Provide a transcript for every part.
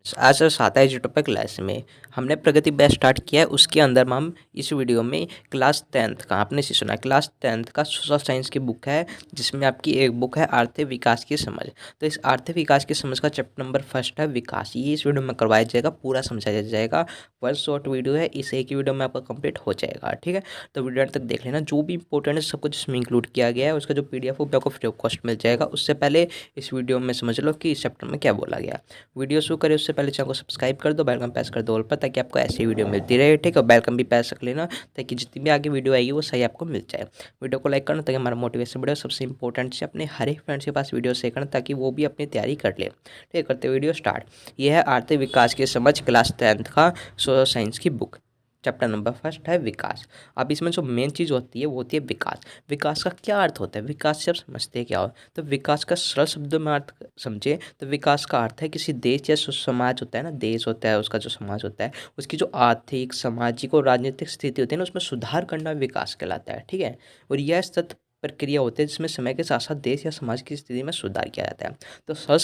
आज आता है जी टॉपिक क्लास में हमने प्रगति बैच स्टार्ट किया है। उसके अंदर हम इस वीडियो में क्लास 10th का आपने से सुना क्लास 10th का सोशल साइंस की बुक है, जिसमें आपकी एक बुक है आर्थिक विकास की समझ। तो इस आर्थिक विकास की समझ का चैप्टर नंबर फर्स्ट है विकास। ये इस वीडियो में करवाया जाएगा, पूरा समझाया जाएगा। वन शॉर्ट वीडियो है, इस एक ही वीडियो में आपका कंप्लीट हो जाएगा। ठीक है, तो वीडियो तक देख लेना। जो भी इंपॉर्टेंट है सब कुछ इसमें इंक्लूड किया गया है। उसका जो PDF वो आपको फ्री ऑफ कॉस्ट मिल जाएगा। उससे पहले इस वीडियो में समझ लो कि इस चैप्टर में क्या बोला गया। वीडियो शुरू करें उससे पहले चैनल को सब्सक्राइब कर दो, बेल आइकन प्रेस कर दो ऑल पर, ताकि आपको ऐसी वीडियो मिलती रहे। ठीक है, बेल आइकन भी प्रेस कर लेना ताकि जितनी भी आगे वीडियो आएगी वो सही आपको मिल जाए। वीडियो को लाइक करना ताकि हमारा मोटिवेशन बढ़े। सबसे इंपॉर्टेंट से अपने हर एक फ्रेंड्स के पास वीडियो शेयर करना ताकि वो भी अपनी तैयारी कर ले। ठीक है, करते वीडियो स्टार्ट। ये है आर्थिक विकास की समझ क्लास 10th का सोशल साइंस की बुक। चैप्टर नंबर फर्स्ट है विकास। अब इसमें जो मेन चीज़ होती है वो होती है विकास। विकास का क्या अर्थ होता है, विकास से आप समझते हैं क्या हो। तो विकास का सरल शब्दों में अर्थ समझे तो विकास का अर्थ है किसी देश या समाज होता है ना, देश होता है उसका जो समाज होता है, उसकी जो आर्थिक सामाजिक और राजनीतिक स्थिति होती है ना, उसमें सुधार करना विकास कहलाता है। ठीक है, और यह सतत प्रक्रिया होती है जिसमें समय के साथ साथ देश या समाज की स्थिति में सुधार किया जाता है। तो सरल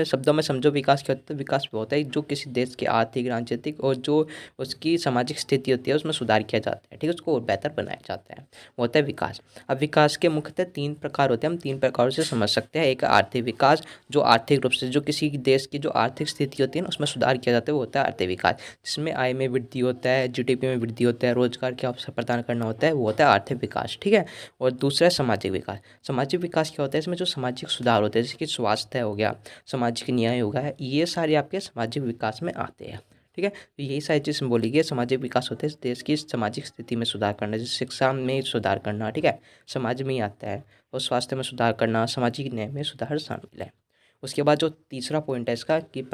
शब्दों में समझो विकास क्या होता है। विकास वो होता है जो किसी देश की आर्थिक राजनीतिक और जो उसकी सामाजिक स्थिति होती है उसमें सुधार किया जाता है। ठीक है, उसको और बेहतर बनाया जाता है, वो होता है विकास। अब विकास के मुख्यतः 3 प्रकार होते हैं, हम 3 प्रकारों से समझ सकते हैं। एक आर्थिक विकास, जो आर्थिक रूप से जो किसी देश की जो आर्थिक स्थिति होती है ना उसमें सुधार किया जाता है, वो होता है आर्थिक विकास, जिसमें आय में वृद्धि होता है, GDP में वृद्धि होता है, रोजगार के अवसर प्रदान करना होता है, वो होता है आर्थिक विकास। ठीक है, और दूसरा है सामाजिक विकास। सामाजिक विकास क्या होता है, इसमें जो सामाजिक सुधार होते हैं जैसे कि स्वास्थ्य हो गया, सामाजिक न्याय हो गया, ये सारे आपके सामाजिक विकास में आते हैं। ठीक है, तो यही सारी चीज़ बोली गई है। सामाजिक विकास होता है देश की सामाजिक स्थिति में सुधार करना, जैसे शिक्षा में सुधार करना। ठीक है, समाज में ही आता है। और स्वास्थ्य में सुधार करना, सामाजिक न्याय में सुधार शामिल है। उसके बाद जो तीसरा पॉइंट है इसका कि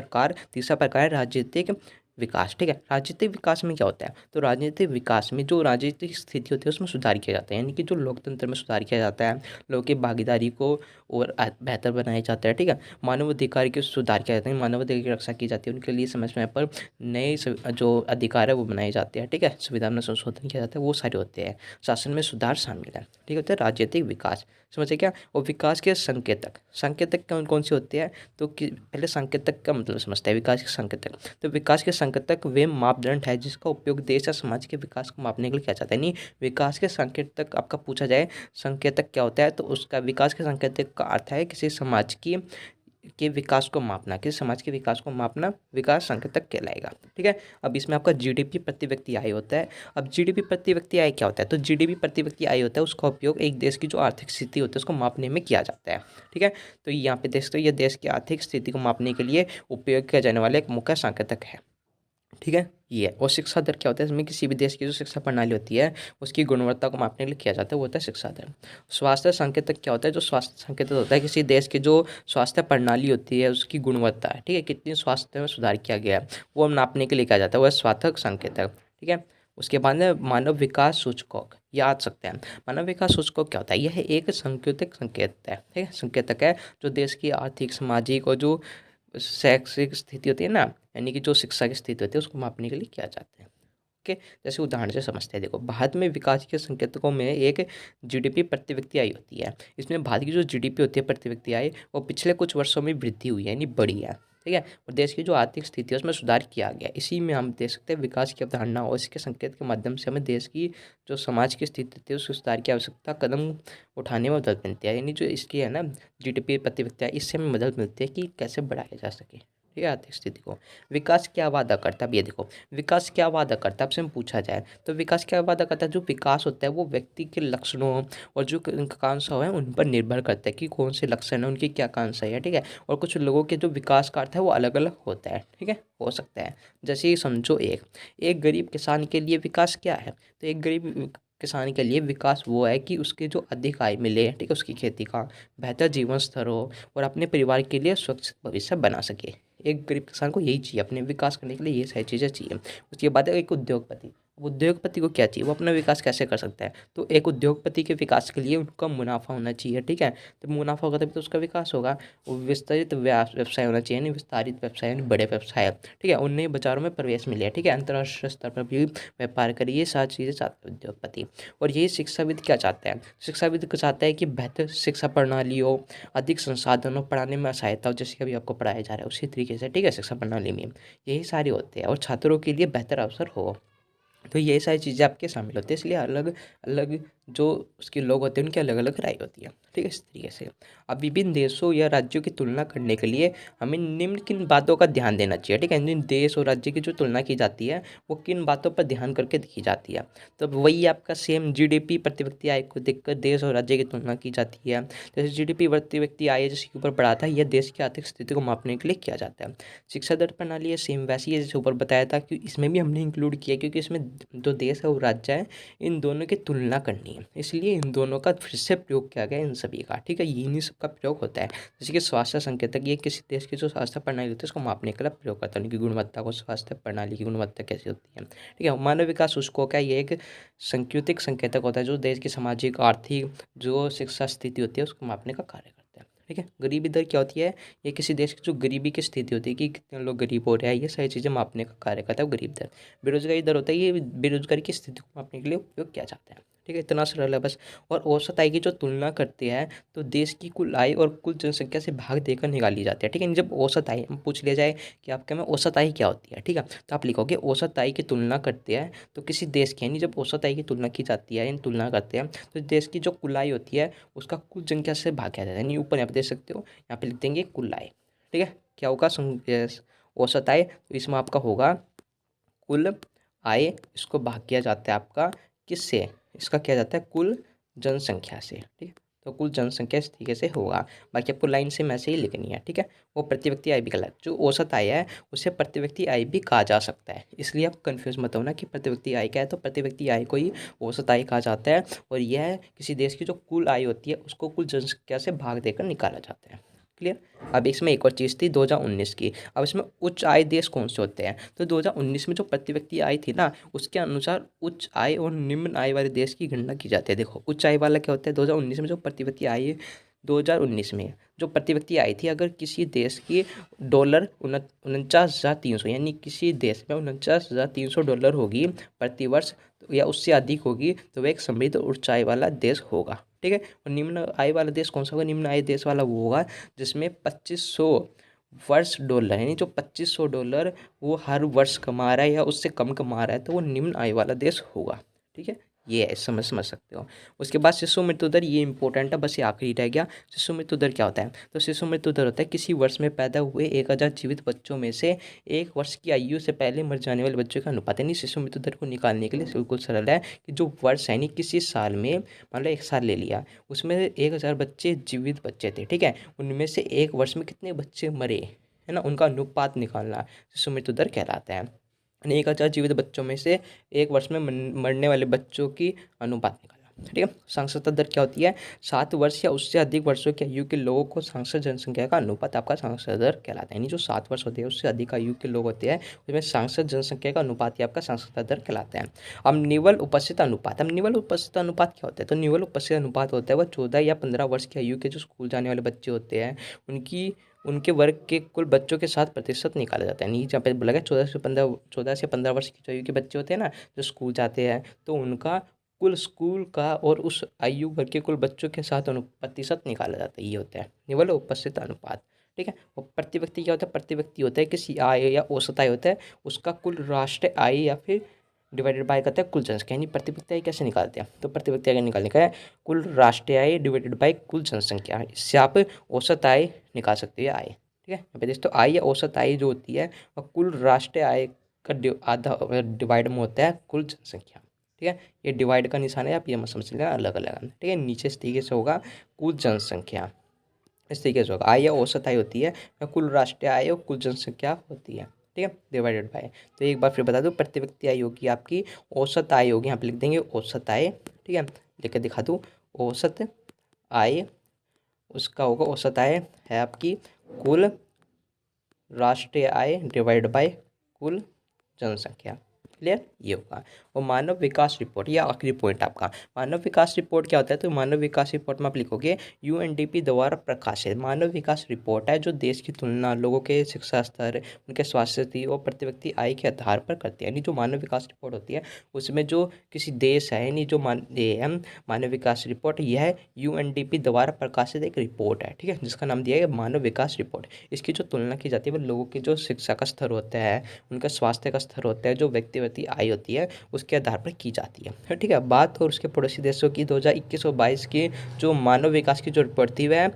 तीसरा प्रकार है राजनीतिक विकास। ठीक है, राजनीतिक विकास में क्या होता है, तो राजनीतिक विकास में जो राजनीतिक स्थिति होती है उसमें सुधार किया जाता है, यानी कि जो लोकतंत्र में सुधार किया जाता है, लोगों की भागीदारी को और बेहतर बनाया जाता है। ठीक है, मानव अधिकार के सुधार किया जाता है, मानव अधिकार की रक्षा की जाती है, उनके लिए समय समय पर नए जो अधिकार है वो बनाए जाते हैं। ठीक है, संविधान में संशोधन किया जाता है, वो सारे होते हैं। शासन में सुधार शामिल है। ठीक होता है राजनीतिक विकास, समझे क्या। और विकास के संकेतक, संकेतक कौन कौन से होते हैं, तो पहले संकेतक का मतलब समझते हैं। विकास के संकेतक, तो विकास के संकेतक वे मापदंड है जिसका उपयोग देश या समाज के विकास को मापने के लिए किया जाता है। नहीं, विकास के संकेतक आपका पूछा जाए संकेतक क्या होता है, तो उसका विकास के संकेतक का अर्थ है किसी समाज की के विकास को मापना, किसी समाज के विकास को मापना विकास संकेतक कहलाएगा। ठीक है, अब इसमें आपका GDP प्रति व्यक्ति आय होता है। अब GDP प्रति व्यक्ति आय क्या होता है, तो GDP प्रति व्यक्ति आय होता है उसका उपयोग एक देश की जो आर्थिक स्थिति होती है उसको मापने में किया जाता है। ठीक है, तो यहाँ पे देख सकते हो ये देश की आर्थिक स्थिति को मापने के लिए उपयोग किया जाने वाला एक मुख्य संकेतक है। ठीक है, ये है। और शिक्षा दर क्या होता है, इसमें किसी भी देश की जो शिक्षा प्रणाली होती है उसकी गुणवत्ता को मापने के लिए किया जाता है, वो होता है शिक्षा दर। स्वास्थ्य संकेतक क्या होता है, जो स्वास्थ्य संकेतक होता है किसी देश की जो स्वास्थ्य प्रणाली होती है उसकी गुणवत्ता है। ठीक है, कितनी स्वास्थ्य में सुधार किया गया है वो हम नापने के लिए किया जाता है, वो है स्वास्थ्य संकेतक। ठीक है, उसके बाद में मानव विकास सूचकांक याद सकते हैं। मानव विकास सूचकांक क्या होता है, यह एक सांकेतिक संकेत है। ठीक है, संकेतक है जो देश की आर्थिक सामाजिक और जो शैक्षिक स्थिति होती है ना, यानी कि जो शिक्षा की स्थिति होती है उसको मापने के लिए किया जाता है। ओके, जैसे उदाहरण से समझते हैं। देखो, भारत में विकास के संकेतकों में एक GDP प्रति व्यक्ति आय होती है। इसमें भारत की जो GDP होती है प्रति व्यक्ति आय, वो पिछले कुछ वर्षों में वृद्धि हुई है, यानी बढ़ी है। ठीक है, और देश की जो आर्थिक स्थिति है उसमें सुधार किया गया। इसी में हम देख सकते हैं विकास की अवधारणा और इसके संकेत के माध्यम से हमें देश की जो समाज की स्थिति थी उसके सुधार की आवश्यकता कदम उठाने में मदद मिलती है। यानी जो इसकी है ना GDP प्रति व्यक्ति आय, इससे हमें मदद मिलती है कि कैसे बढ़ाया जा सके ठीक है आर्थिक स्थिति को। विकास क्या वादा करता है, अब ये देखो विकास क्या वादा करता है, आपसे हम पूछा जाए तो विकास क्या वादा करता है। जो विकास होता है वो व्यक्ति के लक्षणों और जो उनका आकांक्षा है उन पर निर्भर करता है कि कौन से लक्षण है, उनकी क्या आकांक्षा है। ठीक है, और कुछ लोगों के जो विकास का अर्थ है वो अलग अलग होता है। ठीक है, हो सकता है जैसे ही समझो एक गरीब किसान के लिए विकास क्या है, तो एक गरीब किसान के लिए विकास वो है कि उसके जो अधिक आय मिले, ठीक है, उसकी खेती का बेहतर जीवन स्तर हो और अपने परिवार के लिए सुरक्षित भविष्य बना सके। एक गरीब किसान को यही चाहिए, अपने विकास करने के लिए ये सारी चीज़ें चाहिए। उसके बाद एक उद्योगपति, उद्योगपति को क्या चाहिए, वो अपना विकास कैसे कर सकता है। तो एक उद्योगपति के विकास के लिए उनका मुनाफा होना चाहिए, ठीक है। तो मुनाफा होगा तभी तो उसका विकास होगा। वो विस्तरित व्यवसाय होना चाहिए, नहीं विस्तारित व्यवसाय यानी बड़े व्यवसाय, ठीक है। उन्हें बाजारों में प्रवेश मिले, ठीक है। अंतर्राष्ट्रीय स्तर पर भी व्यापार करिए, ये सारी चीज़ें चाहते हैं उद्योगपति। और यही शिक्षाविद क्या चाहता है, शिक्षाविद को चाहता है कि बेहतर शिक्षा प्रणाली हो, अधिक संसाधन हो, पढ़ाने में सहायता हो, जैसे कि अभी आपको पढ़ाया जा रहा है उसी तरीके से, ठीक है। शिक्षा प्रणाली में यही सारे होते हैं, और छात्रों के लिए बेहतर अवसर हो। तो ये सारी चीज़ें आपके शामिल होती है, इसलिए अलग अलग जो उसके लोग होते हैं उनकी अलग अलग राय होती है, ठीक है। इस तरीके से अब विभिन्न देशों या राज्यों की तुलना करने के लिए हमें निम्न किन बातों का ध्यान देना चाहिए, ठीक है। जिन देश और राज्य की जो तुलना की जाती है वो किन बातों पर ध्यान करके की जाती है। तो वही आपका सेम जीडीपी प्रति व्यक्ति आय को देखकर देश और राज्य की तुलना की जाती है। जैसे जीडीपी प्रति व्यक्ति आय जिसके ऊपर बढ़ाता है, यह देश की आर्थिक स्थिति को मापने के लिए किया जाता है। शिक्षा दर प्रणाली है सेम वैसी है जैसे ऊपर बताया था, कि इसमें भी हमने इंक्लूड किया क्योंकि इसमें जो देश है वो राज्य है, इन दोनों की तुलना करनी है, इसलिए इन दोनों का फिर से प्रयोग किया गया इन सभी का, ठीक है। इन्हीं सब का प्रयोग होता है। जैसे कि स्वास्थ्य संकेतक, ये किसी देश की जो स्वास्थ्य प्रणाली होती है उसको मापने के लिए प्रयोग करता है, उनकी गुणवत्ता को, स्वास्थ्य प्रणाली की गुणवत्ता कैसी होती है, ठीक है। मानव विकास सूचकांक क्या, ये एक सांकेतिक संकेतक होता है जो देश की सामाजिक आर्थिक जो शिक्षा स्थिति होती है उसको मापने का कार्य करता है, ठीक है। गरीबी दर क्या होती है, ये किसी देश की जो गरीबी की स्थिति होती है कि कितने लोग गरीब हो रहे हैं, ये सारी चीज़ें मापने का कार्य करता है गरीब दर। बेरोजगारी दर होता है, ये बेरोजगारी की स्थिति को मापने के लिए उपयोग किया जाता है, ठीक है। इतना सरल है बस। और औसत आय की जो तुलना करते हैं तो देश की कुल आय और कुल जनसंख्या से भाग देकर निकाली जाती है, ठीक है। जब औसत आय हम पूछ लिया जाए कि आपके में औसत आय क्या होती है, ठीक है, तो आप लिखोगे औसत आय की तुलना करते हैं तो किसी देश की, यानी जब औसत आय की तुलना की जाती है, यानी तुलना करते हैं तो देश की जो कुल आय होती है उसका कुल जनसंख्या से भाग किया जाता है, यानी ऊपर यहाँ पे देख सकते हो, यहाँ पे लिख देंगे कुल आय, ठीक है। क्या होगा, औसत आय, तो इसमें आपका होगा कुल आय, इसको भाग किया जाता है आपका किससे, इसका किया जाता है कुल जनसंख्या से, ठीक है। तो कुल जनसंख्या इस तरीके से होगा। बाकी आपको लाइन से मैसे ही लिखनी है, ठीक है। वो प्रति व्यक्ति आय भी कहलाता है, जो औसत आय है उसे प्रति व्यक्ति आय भी कहा जा सकता है, इसलिए आप कंफ्यूज मत होना कि प्रति व्यक्ति आय क्या है। तो प्रति व्यक्ति आय को ही औसत आय कहा जाता है, और यह किसी देश की जो कुल आय होती है उसको कुल जनसंख्या से भाग देकर निकाला जाता है। क्लियर। अब इसमें एक और चीज़ थी 2019 की। अब इसमें उच्च आय देश कौन से होते हैं, तो 2019 में जो प्रति व्यक्ति आय थी ना उसके अनुसार उच्च आय और निम्न आय वाले देश की गणना की जाती है। देखो उच्च आय वाला क्या होता है, 2019 में जो प्रति व्यक्ति आय 2019 में जो प्रति व्यक्ति आई थी, अगर किसी देश की डॉलर 49,300, यानी किसी देश में 49,300 डॉलर होगी प्रति वर्ष या उससे अधिक होगी तो वह एक समृद्ध उच्च आय वाला देश होगा, ठीक है। और निम्न आय वाला देश कौन सा होगा, निम्न आय देश वाला वो होगा जिसमें 2500 वर्ष डॉलर, यानी जो 2500 डॉलर वो हर वर्ष कमा रहा है या उससे कम कमा रहा है तो वो निम्न आय वाला देश होगा, ठीक है। ये है, समझ सकते हो। उसके बाद शिशु मृत्यु दर, ये इंपॉर्टेंट है, बस ये आखिरी रह गया। शिशु मृत्यु दर क्या होता है, तो शिशु मृत्यु दर होता है किसी वर्ष में पैदा हुए 1000 जीवित बच्चों में से 1 वर्ष की आयु से पहले मर जाने वाले बच्चों का अनुपात। यानी शिशु मृत्यु दर को निकालने के लिए बिल्कुल सरल है कि जो वर्ष है, यानी किसी साल में, मान लो 1 साल ले लिया, उसमें 1000 बच्चे जीवित बच्चे थे, ठीक है, उनमें से 1 वर्ष में कितने बच्चे मरे, है ना, उनका अनुपात निकालना शिशु मृत्यु दर कहलाता है। 1000 जीवित बच्चों में से 1 वर्ष में मरने वाले बच्चों की अनुपात निकालना, ठीक है। साक्षरता दर क्या होती है, 7 वर्ष या उससे अधिक वर्षों की आयु के लोगों को साक्षर जनसंख्या का अनुपात आपका साक्षरता दर कहलाता है। यानी जो 7 वर्ष होते हैं उससे अधिक आयु के लोग होते हैं उसमें साक्षर जनसंख्या का अनुपात ही आपका साक्षरता दर कहलाता है। अब निवल उपस्थित अनुपात, अब निवल उपस्थित अनुपात क्या होता है, तो निवल उपस्थित अनुपात होता है वह 14 या 15 वर्ष की आयु के जो स्कूल जाने वाले बच्चे होते हैं उनके वर्ग के कुल बच्चों के 7% निकाला जाता है। नीचे जहाँ पे बोला गया 14 से 15 वर्ष की जो आयु के बच्चे होते हैं ना जो स्कूल जाते हैं, तो उनका कुल स्कूल का और उस आयु वर्ग के कुल बच्चों के साथ प्रतिशत निकाला जाता है, ये होता है निवल उपस्थित अनुपात, ठीक है। और प्रति व्यक्ति क्या होता है, प्रति व्यक्ति होता है किसी आय या औसत आय होता है उसका कुल राष्ट्रीय आय या फिर डिवाइडेड बाय करता है कुल जनसंख्या। यानी प्रति व्यक्ति आय कैसे निकालते हैं, तो प्रति व्यक्ति आय निकालने का है कुल राष्ट्रीय आय डिवाइडेड बाय कुल जनसंख्या, इससे आप औसत आय निकाल सकते हो, आय, ठीक है। यहाँ पे देखो तो आय या औसत आय जो होती है वह कुल राष्ट्रीय आय का आधा डिवाइड में होता है कुल जनसंख्या, ठीक है। ये डिवाइड का निशान है, आप ये मत समझ लेना अलग अलग, ठीक है। नीचे इस तरीके से होगा कुल जनसंख्या, इस तरीके से होगा आय या औसत आय होती है कुल राष्ट्रीय आय और कुल जनसंख्या होती है, ठीक है, डिवाइडेड बाय। तो एक बार फिर बता दूं, प्रति व्यक्ति आय होगी आपकी, औसत आय होगी, यहाँ पे लिख देंगे औसत आय, ठीक है, लिख के दिखा दूँ औसत आय, उसका होगा औसत आय है आपकी कुल राष्ट्रीय आय डिवाइड बाय कुल जनसंख्या, क्लियर, ये होगा। और मानव विकास रिपोर्ट, ये आखिरी पॉइंट आपका। मानव विकास रिपोर्ट क्या होता है, तो मानव विकास रिपोर्ट में आप लिखोगे यूएनडीपी द्वारा प्रकाशित मानव विकास रिपोर्ट है जो देश की तुलना लोगों के शिक्षा स्तर, उनके स्वास्थ्य स्थिति और प्रति व्यक्ति आय के आधार पर करती है। यानी जो मानव विकास रिपोर्ट होती है उसमें जो किसी देश है, यानी जो मानव विकास रिपोर्ट, यह यूएनडीपी द्वारा प्रकाशित एक रिपोर्ट है, ठीक है, जिसका नाम दिया है मानव विकास रिपोर्ट। इसकी जो तुलना की जाती है वो लोगों की जो शिक्षा का स्तर होता है, उनका स्वास्थ्य का स्तर होता है, जो व्यक्तिगत आय होती है, उसके आधार पर की जाती है, ठीक है। बात और उसके पड़ोसी देशों की 2021 और 22 की जो मानव विकास की जो रिपोर्ट थी वह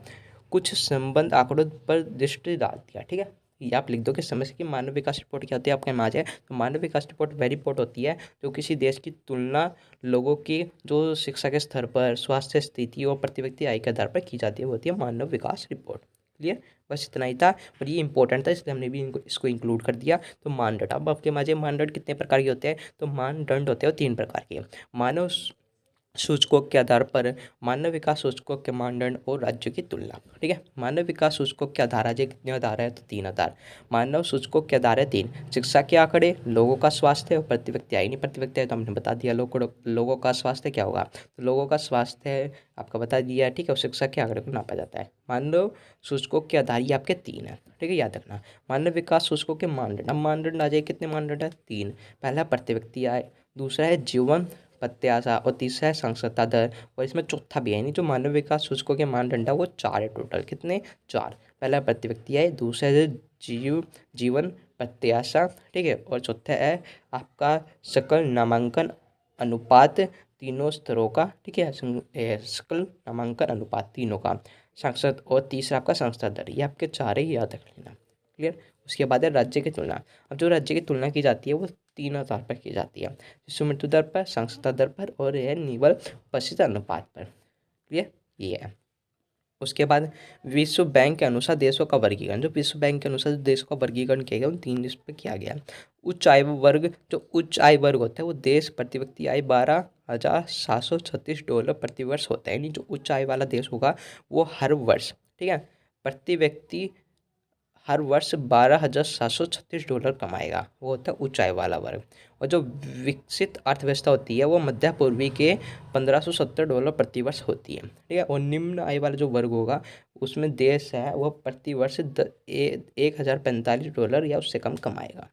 कुछ संबंध आंकड़ों पर दृष्टि डालती है, ठीक है। ये आप लिख दो कि समझ कि मानव विकास रिपोर्ट क्या होती है आपके माझ है। तो मानव विकास रिपोर्ट वह रिपोर्ट होती है जो किसी देश की तुलना लोगों की जो शिक्षा के स्तर पर, स्वास्थ्य स्थिति और प्रति व्यक्ति आय के आधार पर की जाती है, वो होती है मानव विकास रिपोर्ट। क्लियर, बस इतना ही था और ये इंपॉर्टेंट था इसलिए हमने भी इसको इंक्लूड कर दिया। तो मानदंड, अब आपके माझे मानदंड कितने प्रकार के होते हैं, तो मानदंड होते हैं 3 प्रकार के। मानव सूचकों के आधार पर, मानव विकास सूचकों के मानदंड और राज्यों की तुलना, ठीक है। मानव विकास सूचकों के आधार आज कितने आधार है, तो 3 आधार। मानव सूचकों के आधार है 3, शिक्षा के आंकड़े, लोगों का स्वास्थ्य और प्रति व्यक्ति आय। नहीं प्रति व्यक्ति आय तो हमने बता दिया, लोगों का स्वास्थ्य क्या होगा, तो लोगों का स्वास्थ्य आपका बता दिया, ठीक है। और शिक्षा के आंकड़े को नापा जाता है। मानव सूचकों के आधार ये आपके 3 है, ठीक है, याद रखना। मानव विकास सूचकों के मानदंड, अब मानदंड आ जाए, कितने मानदंड है, 3। पहला प्रति व्यक्ति आय, दूसरा है जीवन प्रत्याशा और तीसरा है साक्षरता दर, और इसमें चौथा भी है। यानी जो मानव विकास सूचकों के मानदंड है वो 4 है टोटल, कितने, 4। पहला प्रति व्यक्ति है, दूसरा है जीवन प्रत्याशा, ठीक है, और चौथा है आपका सकल नामांकन अनुपात तीनों स्तरों का, ठीक है, सकल नामांकन अनुपात तीनों का, साक्षर, और तीसरा आपका साक्षरता दर। ये आपके 4 ही, याद रख लेना। क्लियर, उसके बाद है राज्य की तुलना। अब जो राज्य की तुलना की जाती है वो 3 आधार पर की जाती है, शिशु मृत्यु दर पर, साक्षरता दर पर, और यह निवल उपस्थिति अनुपात पर। क्लियर, ये है। उसके बाद विश्व बैंक के अनुसार देशों का वर्गीकरण, जो विश्व बैंक के अनुसार देशों का वर्गीकरण किया गया उन 3 लिस्ट पर किया गया। उच्च आय वर्ग, जो उच्च आय वर्ग होता है वो देश प्रति व्यक्ति आय $12,736 प्रति वर्ष होता है। यानी जो उच्च आय वाला देश होगा वो हर वर्ष, ठीक है, प्रति व्यक्ति हर वर्ष $12,736 कमाएगा, वो होता है ऊंचाई वाला वर्ग। और जो विकसित अर्थव्यवस्था होती है वो मध्य पूर्वी के $1,570 प्रति वर्ष होती है, ठीक है। और निम्न आय वाला जो वर्ग होगा उसमें देश है वो प्रति वर्ष $1,045 या उससे कम कमाएगा।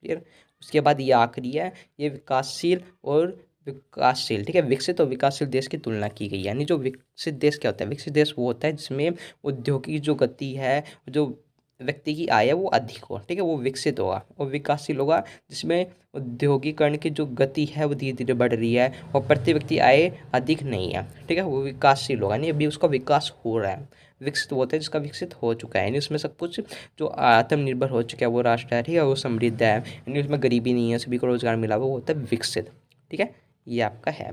क्लियर, उसके बाद ये आखिरी है, ये विकासशील और विकासशील, ठीक है, विकसित और विकासशील देश की तुलना की गई। यानी जो विकसित देश क्या होता है, विकसित देश वो होता है जिसमें उद्योग की जो गति है, जो व्यक्ति की आय है वो अधिक हो, ठीक है, वो विकसित होगा। और विकासशील होगा जिसमें औद्योगिकरण की जो गति है वो धीरे धीरे बढ़ रही है और प्रति व्यक्ति आय अधिक नहीं है, ठीक है, वो विकासशील होगा। नहीं, अभी उसका विकास हो रहा है। विकसित होता है जिसका विकसित हो चुका है, यानी उसमें सब कुछ जो आत्मनिर्भर हो चुका है वो राष्ट्र है, ठीक है, वो समृद्ध है, यानी उसमें गरीबी नहीं है, सभी को रोजगार मिला, वो होता है विकसित, ठीक है। ये आपका है,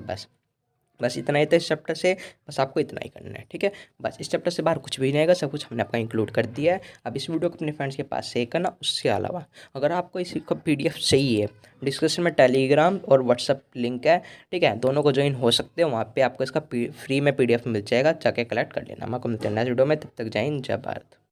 बस इतना ही था इस चैप्टर से, बस आपको इतना ही करना है, ठीक है। बस इस चैप्टर से बाहर कुछ भी नहीं आएगा, सब कुछ हमने आपका इंक्लूड कर दिया है। अब इस वीडियो को अपने फ्रेंड्स के पास शेयर करना। उसके अलावा अगर आपको इसी का PDF चाहिए, डिस्क्रिप्शन में टेलीग्राम और व्हाट्सअप लिंक है, ठीक है, दोनों को ज्वाइन हो सकते हो, वहाँ पे आपको इसका फ्री में PDF मिल जाएगा, जाके कलेक्ट कर लेना। मैं आपको मिलते हैं नेक्स्ट वीडियो में, तब तक जय हिंद, जय भारत।